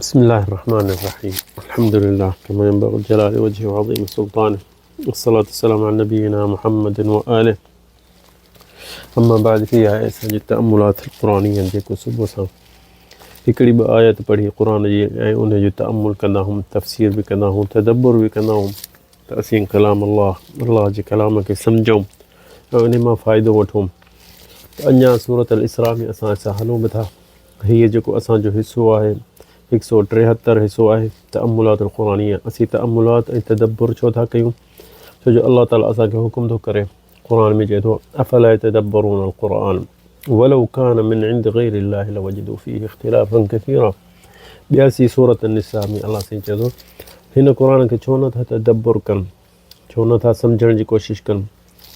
بسم الله الرحمن الرحيم. الحمد لله كما ينبغي جلال وجهه وعظيم سلطانه، والصلاة والسلام على نبينا محمد وآله. أما بعد فيها أساج التأملات القرآنية जेको सुबुह सां हिकिड़ी ॿ आयत पढ़ी क़ुरान जी ऐं उन जो तअम्मुल कंदा आहियूं, तफ़सीर बि कंदा आहियूं, तदब्बुर बि कंदा आहियूं त असीं कलाम अल्लाह जे कलाम खे सम्झूं ऐं उन मां फ़ाइदो वठूं। अञा सूरत अल इसरा में असां हलूं बि था। हीअ जेको असांजो हिसो आहे 173 हिसो आहे तअम्मुलात क़ुरानिया। असीं तअम्मुलात ऐं तदब्बुर छो था कयूं? छो जो अल्लाह ताला असांखे हुकुम थो करे, क़ुरान में चए थो अफ़ला यतदब्बरून क़ुरान वलौ कान मिन इंद गैरिल्लाहि लवजदू फीहि इख्तिलाफन कसीरा। 82 सूरत निसा में अल्लाह साईं चए थो हिन क़ुरान खे छो नथा तदब्बुर कनि, छो नथा सम्झण जी कोशिशि कनि,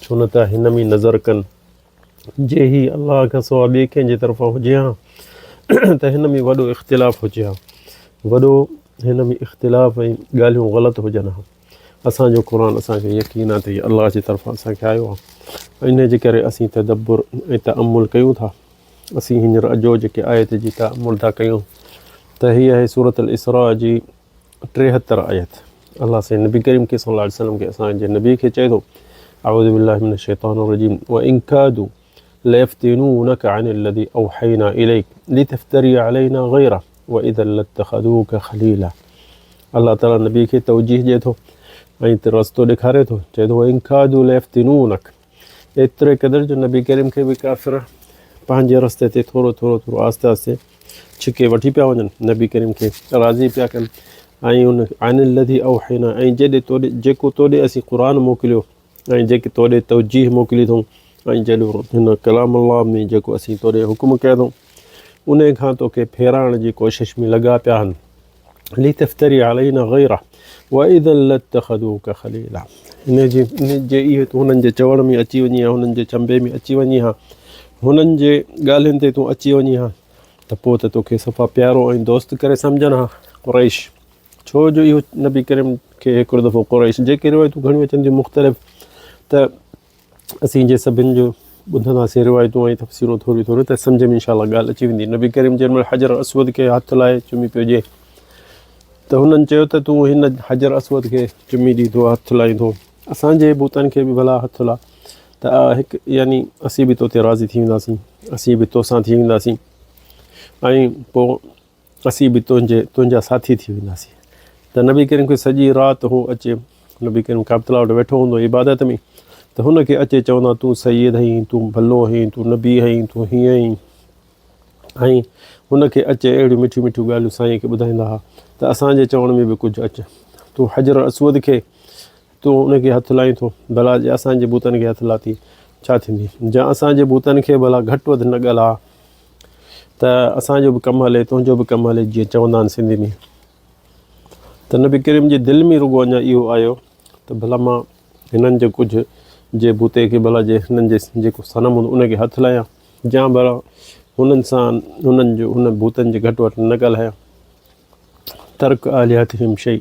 छो नथा हिन में नज़र कनि। जे ही अल्लाह खां सवाइ ॿिए कंहिंजे तरफ़ां हुजे हा त हिन में वॾो इख़्तिलाफ़ हुजे हा, वॾो हिन में इख़्तिलाफ़ ऐं ॻाल्हियूं ग़लति हुजनि हा। असांजो क़ुरान असांखे यकीन आहे त हीअ अल्लाह जी तरफ़ां असांखे आयो आहे। इन जे करे असीं तदब्बुर ऐं तअम्मुल कयूं था। असीं हींअर अॼो जेके आयत जी तअम्मुल था कयूं त हीअ आहे सूरत अल इसरा जी 73 आयत। अल्लाह से नबी करीम के सल्लल्लाहु अलैहि वसल्लम खे असांजे नबी खे चए थो अऊज़ु बिल्लाहि मिनश शैतानिर रजीम व इन कादू लयफ्तिनूनक अनिल्लज़ी औहैना इलैक लितफ्तरी अलैना गैरह व इज़न लत्तख़ज़ूक खलीला। अल्लाह ताला नबी खे तवजीह ॾिए थो ऐं रस्तो ॾेखारे थो, चए थो इन कादू लयफ्तिनूनक। एतिरे क़दुरु जो नबी करीम खे बि काफ़िर पंहिंजे रस्ते ते थोरो आस्ते आस्ते छिके वठी पिया वञनि, नबी करीम खे राज़ी पिया कनि। ऐं उन अनिल्लज़ी औहैना ऐं जेको तोॾे असीं क़ुरान मोकिलियो ऐं जेके तोॾे तवजीह मोकिली अथऊं ऐं जॾहिं हिन कलाम अल्लाह में जेको असीं तोॾे हुकुम कया अथऊं उन खां तोखे फेराइण जी कोशिशि में लॻा पिया आहिनि। लितफ्तरी अलैना गैरह व इज़न लत्तख़ज़ूक खलीला। इन जे इहे तूं हुननि जे चवण में अची वञी हा, हुननि जे चंबे में अची वञी हा, हुननि जे ॻाल्हियुनि ते तूं अची वञी हा त पोइ त तोखे सफ़ा प्यारो ऐं दोस्त करे सम्झनि हा क़ुरैश। छो जो इहो नबी करीम खे हिकिड़ो दफ़ो क़ुरैश जेके रिवायतूं घणियूं अचनि थियूं मुख़्तलिफ़, त असीं जे सभिनि जो ॿुधंदासीं रिवायतूं ऐं तफ़सीरूं थोरी त सम्झ में इंशाअल्लाह ॻाल्हि अची वेंदी। नबी करीम जंहिं महिल हजर असवद खे हथु लाहे चुमी पियो ॾिए त हुननि चयो त तूं हिन हजर असवद खे चुमी ॾींदो, हथु लाहींदो, असांजे बूतनि खे बि भला हथु ला त हिकु यानी असीं बि तोते राज़ी थी वेंदासीं, असीं बि तोसां थी वेंदासीं ऐं पोइ असीं बि तुंहिंजा साथी थी वेंदासीं। त नबी करीम खे सॼी राति हू अचे, नबी करीम काबतुल्लाह वटि वेठो हूंदो इबादत में, त हुनखे अचे चवंदा तूं सैयद आहीं, तूं भलो आहीं, तूं नबी आहीं, तूं हीअं आहीं। ऐं हुनखे अचे अहिड़ियूं मिठियूं ॻाल्हियूं साईं खे ॿुधाईंदा हुआ त असांजे चवण में बि कुझु अचे। तूं हजर असवद खे तूं उनखे हथु लाहीं थो, भला जे असांजे बूतनि खे हथु लाथी छा थींदी? जा असांजे बूतनि खे भला घटि वधि न ॻाल्हा त असांजो बि कमु हले, तुंहिंजो बि कमु हले, जीअं चवंदा आहिनि सिंधी में। त नबी करीम जे दिलि में रुॻो अञा इहो आयो त भला मां हिननि जो कुझु जे बूते खे भला जे हिननि जे जेको सनम हूंदो उनखे हथु लाहियां, या भला हुननि सां हुन बूतनि जे घटि वटि न ॻाल्हायां। तर्क आलिहतिहिम शै,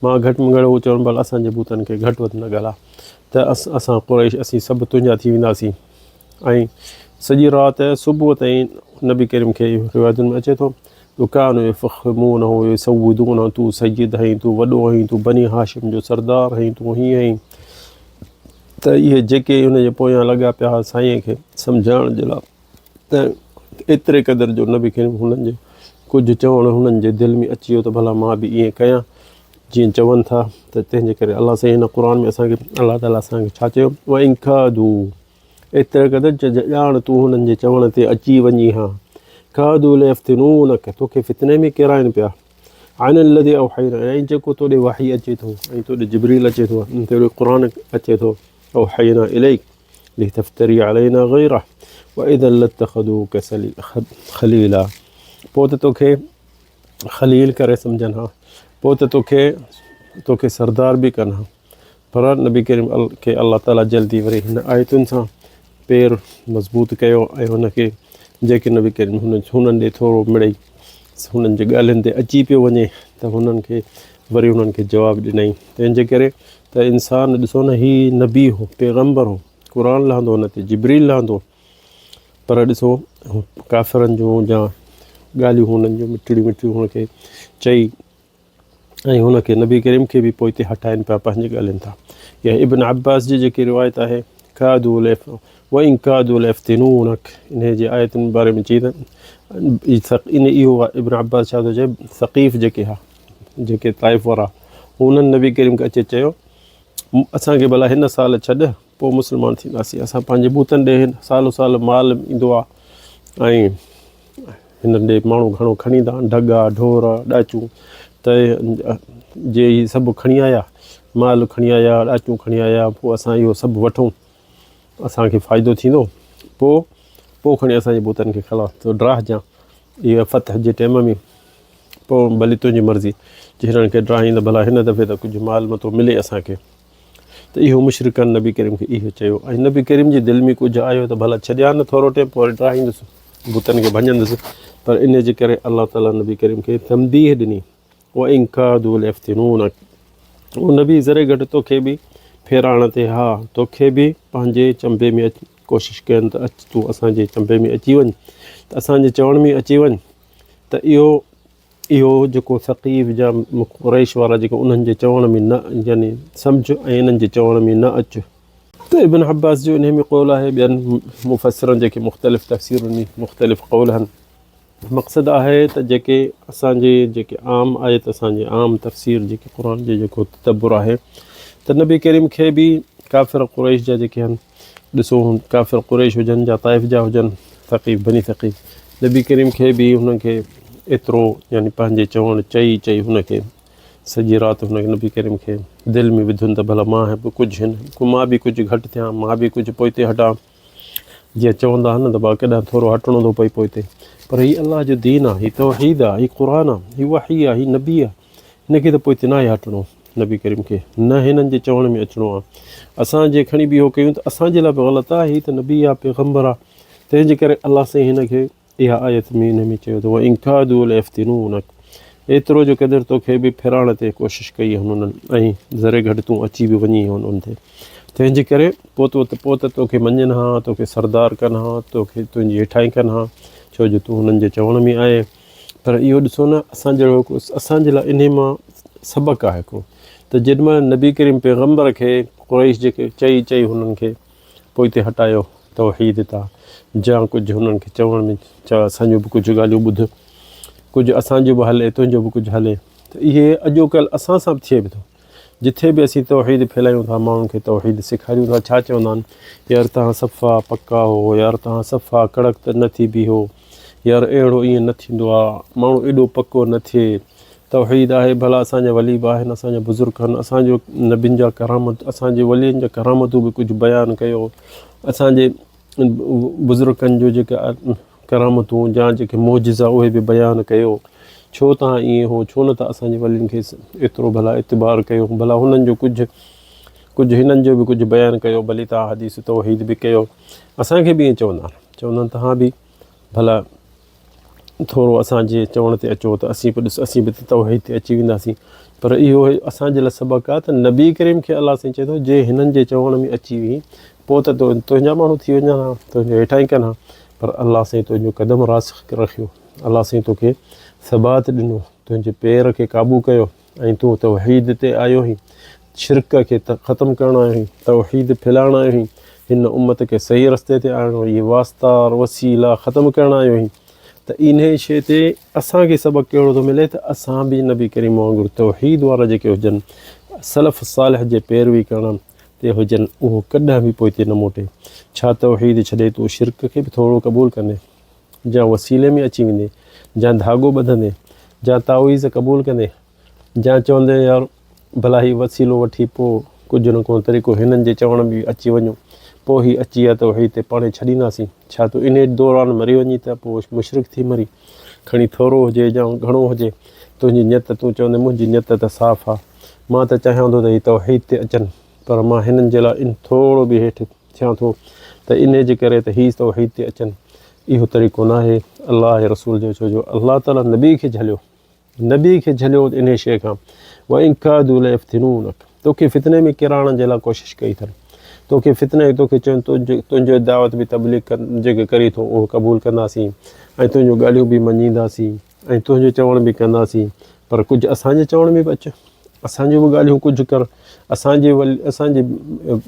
मां घटि में घटि उहो चवनि भला असांजे बूतनि खे घटि वधि न ॻाल्हा त असां क़ुरैश असीं सभु तुंहिंजा थी वेंदासीं। ऐं सॼी राति सुबुह ताईं नबी करीम खे रिवायतुनि में अचे थो दुकान फ़ख़्मून हुओ सऊदून, तूं सैयद आहीं, तूं वॾो आहीं, तूं बनी हाशिम जो सरदार आहीं, तूं हीअं आहीं। त इहे जेके हुनजे पोयां लॻा पिया हुआ साईं खे सम्झाइण जे लाइ, त एतिरे क़दुरु जो नबी करीम हुननि जे कुझु चवणु हुननि जे दिलि में अची वियो त भला मां बि ईअं कयां जीअं चवनि था। त तंहिंजे करे अलाह साईं हिन क़ुरान में असांखे अलाह ताला असांखे छा चयो, व इन कादू, एतिरे क़दुरु जो ॼाण तूं हुननि जे चवण ते अची वञी हा, कादू लयफ्तिनूनक, तोखे फितने में किराइनि पिया, अनिल्लज़ी औहैना, ऐं जेको तोॾे वही अचे थो ऐं तोॾे जिब्रील अचे थो, तोॾे क़ुरान अचे थो, औहैना इलैक लितफ्तरी अलैना गैरह व इज़न लत्तख़ज़ूक खलीला। पोइ त तोखे खलील करे सम्झनि हा, पोइ त तोखे सरदार बि कनि हा। पर नबी करीम खे अल्लाह ताला जल्दी वरी हिन आयतुनि सां पेर मज़बूत कयो ऐं हुनखे जेके नबी करीम हुननि ॾे थोरो मिड़ई हुननि जे ॻाल्हियुनि ते अची पियो वञे त हुननि खे वरी हुननि खे जवाबु ॾिनई। तंहिंजे करे त इंसानु ॾिसो न, ही नबी हो, पैगम्बर हो, क़ुरान लहंदो, हुन ते जिब्रील लहंदो, पर ॾिसो काफ़िरनि जूं या ॻाल्हियूं हुननि जूं मिठड़ियूं मिठड़ियूं हुनखे चई ऐं हुनखे नबी करीम खे बि पोइ हिते हटाइनि पिया पंहिंजी ॻाल्हियुनि था। या इब्न अब्बास जी जेकी रिवायत आहे कादुल इफ्तिनूनक, इन जे आयतुनि बारे में चई त इहो इब्न अब्बास छा थो चए, सक़ीफ़ जेके हा जेके ताइफ़ वारा हुननि नबी करीम खे अचे चयो असांखे भला हिन साल छॾ पोइ मुस्लमान थींदासीं, असां पंहिंजे बूतनि ॾे सालो साल माल ईंदो आहे ऐं हिन ॾे माण्हू घणो खणी ईंदा आहिनि, ढगा ढोर ॾाचूं त जे इहे सभु खणी आया, माल खणी आया, ॾाचूं खणी आया, पोइ असां इहो सभु वठूं, असांखे फ़ाइदो थींदो, पोइ खणी असांजे बूतनि खे खला तो ड्राहजां इहा फ़तह जे टाइम में, पोइ भली तुंहिंजी मर्ज़ी जे हिननि खे ड्राहींदा भला हिन दफ़े त कुझु माल मथो मिले असांखे। त इहो मुशरिकनि नबी करीम खे इहो चयो ऐं नबी करीम जी दिलि में कुझु आयो त भला छॾिया न थोरो टाइम पोइ वरी ड्राहींदुसि, बूतनि खे भञंदुसि, पर इन जे करे अलाह ताला नबी करीम खे तंबीह ॾिनी कादुल इफ्तिनूनक, उहो नबी ज़रे घटि तोखे बि फेराइण ते हा तोखे बि पंहिंजे चंबे में कोशिशि कयनि त अच तूं असांजे चंबे में अची वञु, त असांजे चवण में अची वञु त इहो जेको सक़ीफ़ जा कुरैश वारा जेको उन्हनि जे चवण में न यानी सम्झ ऐं इन्हनि जे चवण में न अचु। त इब्न अब्बास जो इन में क़ौल आहे, ॿियनि मुफ़सिरनि जेके मुख़्तलिफ़ तफ़सीरुनि में मुख़्तलिफ़ क़ौल आहिनि, मक़सदु आहे त जेके आम आयत असांजे आम तफ़सीर जेके क़ुर जो जेको तदब्बुर आहे त नबी करीम खे बि काफ़िर कुरैश जा जेके आहिनि, ॾिसो काफ़िर कुरैश हुजनि या ताइफ़ जा हुजनि, सक़ीफ़ बनी सक़ीफ़, नबी करीम खे बि हुनखे एतिरो यानी पंहिंजे चवणु चई हुनखे सॼी राति हुनखे नबी करीम खे दिलि में विधुनि त भला मां बि कुझु घटि थियां, मां बि कुझु पोइ हिते हटां, जीअं चवंदा आहिनि न त भाउ केॾांहुं थोरो हटिणो थो पए पोइ हिते, पर हीअ अलाह जो दीन आहे, हीअ तौहीद आहे, हीअ क़ुर आहे, हीअ वही आहे, हीअ नबी आहे, हिनखे त पोइ हिते न आहे हटिणो नबी करीम खे, न हिननि जे चवण में अचिणो आहे। असां जे खणी बि इहो कयूं त असांजे लाइ बि ग़लति आहे, हीअ त नबी आहे, पैगम्बर आहे, तंहिंजे करे अलाह साईं हिनखे इहा आयत में हिन में चयो अथव कादुल इफ्तिनूनक, एतिरो जो क़दुरु तोखे बि फेराइण ते कोशिशि कई हुननि ऐं ज़रे घटि तूं अची बि वञी हुननि ते, तंहिंजे करे पोइ त तोखे मञनि हा, तोखे सरदार कनि हा, तोखे तुंहिंजी हेठाई कनि हा, छो जो तूं हुननि जे चवण में आहे। पर इहो ॾिसो न असांजे लाइ इन मां सबक़ु आहे हिकिड़ो, त जेॾीमहिल नबी करीम पैगम्बर खे कुरैश जेके चई हुननि खे पोइ हिते हटायो तौहीद तां, जा कुझु हुननि खे चवण में चयो असांजो बि कुझु ॻाल्हियूं ॿुध, कुझु असांजो बि हले, तुंहिंजो बि कुझु हले, त इहे अॼुकल्ह असां सां बि थिए बि थो, जिथे बि असीं तौहीद फैलायूं था, माण्हुनि खे तौहीद सेखारियूं था, छा चवंदा आहिनि, यार तव्हां सफ़ा पका हो, यार तव्हां सफ़ा कड़क त न थी बीहो, यार अहिड़ो ईअं न थींदो आहे, माण्हू एॾो पको न थिए, तौहीद आहे भला असांजा वली बि आहिनि, असांजा बुज़ुर्ग आहिनि, असांजो नबियुनि जा करामत, असांजे वलियुनि जा करामतूं बि कुझु बयानु कयो, असांजे बुज़ुर्गनि जो जेका करामतूं या जेके मौजिज़ा उहे बि बयानु कयो, छो तव्हां ईअं हो, छो न त असांजे वलियुनि खे एतिरो भला एतबार कयो, भला हुननि जो कुझु हिननि जो बि कुझु बयानु कयो, भली तव्हां हदीस तौहीद बि कयो, असांखे बि ईअं चवंदा आहिनि तव्हां बि भला थोरो असांजे चवण ते अचो त असीं बि तौहीद ते अची वेंदासीं। पर इहो असांजे लाइ सबक़ु आहे त नबी करीम खे अलाह साईं चए थो जे हिननि जे चवण में अची वई पोइ त तुंहिंजा माण्हू थी वञनि हा, तुंहिंजो हेठाई कनि हा, पर अलाह साईं तुंहिंजो क़दम रासिख़ रखियो, अलाह साईं तोखे सबात ॾिनो, तुंहिंजे पेर खे क़ाबू कयो ऐं तूं तौहीद ते आयो हुई, शिरक खे ख़तमु करणु आयो हुई, तौहीद फैलाइणु आयो हुई, हिन उम्मत खे सही रस्ते ते आणणो, इहे वास्ता वसीला ख़तमु करणु आयो हुई। त इन शइ ते असांखे सबक़ु कहिड़ो थो मिले त असां बि नबी करीम वांगुरु तौहीद वारा जेके हुजनि, सलफ़ सालिह जे पैरवी करण ते हुजनि, उहो कॾहिं बि पोइ हिते न मोटे। छा तौहीद छॾे तूं शिरक खे बि थोरो क़बूलु कंदे, या वसीले में अची वेंदे, या धाॻो ॿधंदे, या तावीज़ क़बूलु कंदे, या चवंदे यार भला ही वसीलो वठी पोइ कुझु न को तरीक़ो हिननि जे चवण में अची वञूं, पोइ ही अची आहे तौहीद ते पाणे छॾींदासीं, छा तूं इन दौरान मरी वञी त पोइ मुशरिक थी मरी, खणी थोरो हुजे या घणो हुजे, तुंहिंजी नियत तूं चवंदे मुंहिंजी नियत त साफ़ु आहे, मां त चाहियां थो त हीअ तौहीद ते अचनि, पर मां हिननि जे लाइ थोरो बि हेठि थियां थो त इन जे करे त हीअ तौहीद ते अचनि, इहो तरीक़ो न आहे अलाह रसूल जो, छो जो अलाह ताला नबी खे झलियो इन शइ खां, कादुल इफ्तिनूनक, तोखे फितने में किराइण जे लाइ कोशिशि कई अथनि, तोखे चवनि तुंहिंजो दावत बि तबलीग जेके करी थो उहो क़बूलु कंदासीं, ऐं तुंहिंजो ॻाल्हियूं बि मञींदासीं ऐं तुंहिंजो चवण बि कंदासीं, पर कुझु असांजे चवण में बि अचु, असांजूं बि ॻाल्हियूं कुझु कर, असांजे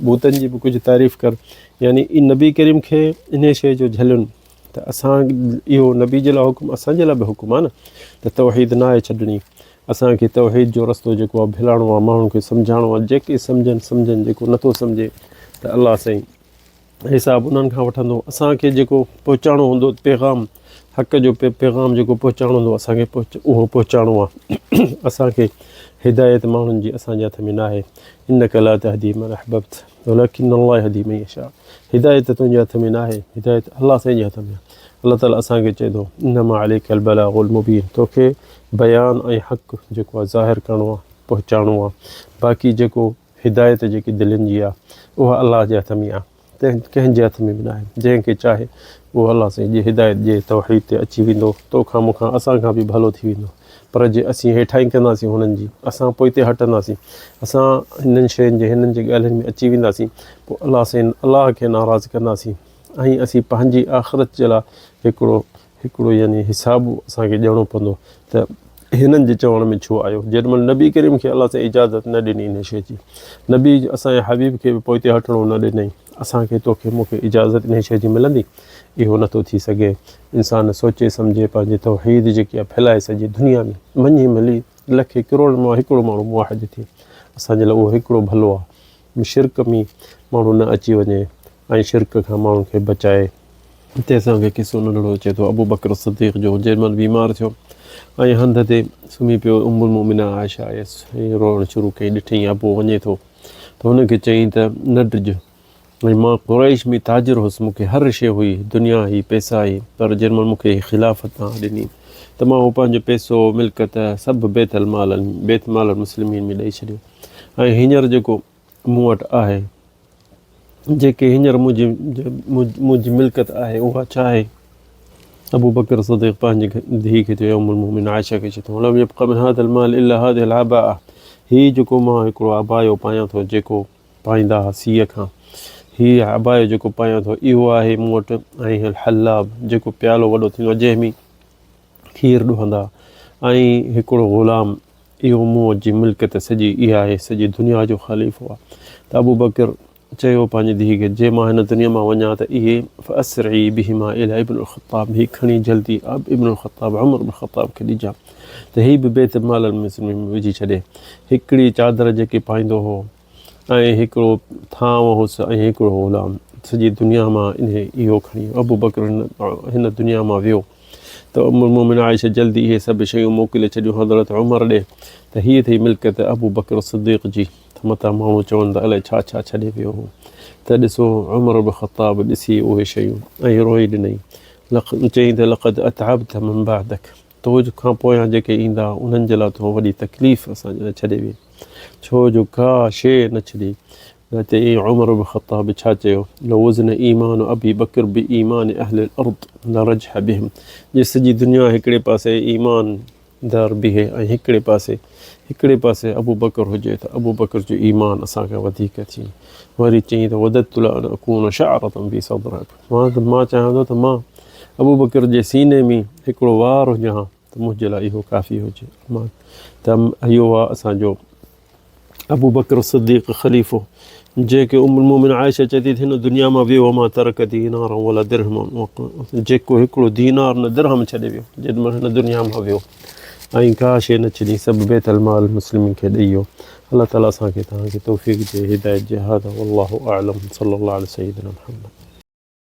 भूतनि जी बि कुझु तारीफ़ कर। यानी इन नबी करीम खे इन शइ जो झलनि त असां इहो नबी जे लाइ हुकुम, असांजे लाइ बि हुकुम आहे न, त तौहीद न आहे छॾणी। असांखे तौहीद जो रस्तो जेको आहे भिलाइणो आहे, माण्हुनि खे सम्झाइणो आहे। जेके सम्झनि, जेको नथो सम्झे त अलाह साईं हिसाब उन्हनि खां वठंदो। असांखे जेको पहुचाइणो हूंदो पैगाम, हक़ जो पैगाम जेको पहुचाइणो हूंदो असांखे उहो पहुचाइणो आहे। असांखे हिदायत माण्हुनि जी असांजे हथ में न आहे। इन्नका ला तहदी मन अहबब्त वलकिन अल्लाह यहदी मन यशा। हिदायत तुंहिंजे हथ में न आहे, हिदायत अलाह साईं जे हथ में आहे। अलाह ताला असांखे चए थो इन्नमा अलैकल बलागुल मुबीन, तोखे बयान ऐं हक़ जेको आहे ज़ाहिर करिणो आहे, पहुचाइणो आहे। बाक़ी जेको हिदायत जेकी दिलनि जी आहे उहा अलाह जे हथ में आहे, कंहिंजे हथ में बि न आहे। जंहिंखे चाहे उहो अलाह साईं जी हिदायत जे तौहीद ते अची वेंदो, तोखां मूंखां असांखां बि भलो थी वेंदो। पर जे असीं हेठां ई कंदासीं हुननि जी, असां पोइ हिते हटंदासीं, असां हिननि शयुनि जे हिननि जे ॻाल्हियुनि में अची वेंदासीं, पोइ अलाह खे नाराज़ कंदासीं ऐं असीं पंहिंजी आख़िरत जे लाइ हिकिड़ो यानी हिसाबु असांखे ॾियणो पवंदो त हिननि जे चवण में छो आयो। जेॾीमहिल नबी करीम खे अलाह साईं इजाज़त न ॾिनी इन शइ जी, नबी असांजे हबीब खे बि पोइ हिते हटिणो न ॾिनई, असांखे तोखे मूंखे इजाज़त इन शइ जी मिलंदी? इहो नथो थी सघे। इंसानु सोचे सम्झे पंहिंजे तौहीद जेकी आहे फैलाए सॼी दुनिया में, मञी मिली लखे करोड़ मां हिकिड़ो माण्हू मुवाहिद थिए, असांजे लाइ उहो हिकिड़ो भलो आहे। शिरक में माण्हू न अची वञे ऐं शिरक खां माण्हुनि खे बचाए। हिते असांखे किसो नंढड़ो अचे थो अबू बकर सिद्दीक़ जो, जेॾीमहिल बीमार थियो ऐं हंध ते सुम्ही पियो, उम्मुल मोमिना आयशा आयसि ऐं रोअणु शुरू कई, ॾिठईं अबू वञे थो त हुनखे चयईं त न ॾिज, ऐं मां कुरैश में ताजिर हुउसि, मूंखे हर शइ हुई, दुनिया हुई, पैसा हुई, पर जेॾीमहिल मूंखे ख़िलाफ़त ॾिनी त मां उहो पंहिंजो पैसो मिल्कत सभु बेत माल मुस्लिमीन में ॾेई छॾियो। ऐं हींअर जेको मूं वटि आहे, जेके हींअर मुंहिंजी मिल्कत आहे उहा छा आहे? अबू बकर सिद्दीक़ पंहिंजी धीउ खे चयो, उम्मुल मोमिनीन आयशा खे चयो, लम यब्क़ मिन हाज़िल माल इल्ला हाज़िहिल अबाअ, हीउ जेको मां हिकिड़ो अबायो पायां थो, जेको पाईंदा हुआ सीअ खां, हीउ अबायो जेको पायां थो इहो आहे मूं वटि, ऐं हलाब जेको प्यालो वॾो थींदो आहे जंहिंमें खीरु ॾुहंदा, ऐं हिकिड़ो ग़ुलाम, इहो मूं वटि जी मिल्कत सॼी इहा आहे, सॼी दुनिया जो ख़लीफ़ो आहे। त अबू बकर चयो पंहिंजी धीउ खे, जे मां हिन दुनिया मां वञा त इहे फ़अस्री बिहिमा इला इब्नुल ख़त्ताब, हीउ खणी जल्दी इब्नुल ख़त्ताब उमर बिन ख़त्ताब खे ॾिजां त हीउ बि बेत माल मुस्लिमीन में विझी छॾे। हिकिड़ी चादर जेके पाईंदो हो ऐं हिकिड़ो थांव हुउसि ऐं हिकिड़ो ग़ुलाम, सॼी दुनिया मां इहो खणी अबू बकर हिन दुनिया मां वियो त उम्मुल मोमिनीन आयशा जल्दी इहे सभु शयूं मोकिले छॾियूं हज़रत उमर ॾे त हीअ थी मिल्कत अबू बकर सिद्दीक़ जी। त मथां माण्हू चवनि था अलाए छा छा छॾे वियो हो। त ॾिसो उमर बिन ख़त्ताब ॾिसी उहे शयूं ऐं रोई ॾिनई, चयईं त लक़द अतअबत मन बअदक, तो खां पोयां जेके ईंदा उन्हनि जे लाइ तो वॾी तकलीफ़ असांजे लाइ छॾे वई, छो जो का शइ न छॾी। त ईअं उमर बिन ख़त्ताब छा चयो, लो वज़न ईमान अबी बकर बि ईमान अहलिल अर्द न रजह बिहिम, जे सॼी दुनिया हिकिड़े पासे ईमानदार बीहे ऐं हिकिड़े पासे अबू बकर हुजे त अबू बकर जो ईमान असांखां वधीक थी। वरी चयईं त वददतु ला अकून शअरतन फी सदरक, मां चाहियां थो त मां अबू बकर जे सीने में हिकिड़ो वार हुजां त मुंहिंजे लाइ इहो काफ़ी हुजे। त इहो आहे असांजो अबू बकर सिद्दीक़ ख़लीफ़ो, जेके उम्मुल मोमिनीन आयशा चए थी हिन दुनिया मां वियो मां तरक दीनार वला दिरहम, जेको हिकिड़ो दीनार न दिरहम छॾे वियो जेॾीमहिल हिन दुनिया मां वियो, ऐं का शइ न छॾी, सभु बेतल माल मुस्लिमीन खे ॾेई वियो। अल्लाह ताला असांखे तव्हांखे तौफ़ीक़ ॾिए, हिदायत ॾिए। हाज़ा वल्लाहु अअलम, सल्लल्लाहु अला सय्यिदिना मुहम्मद।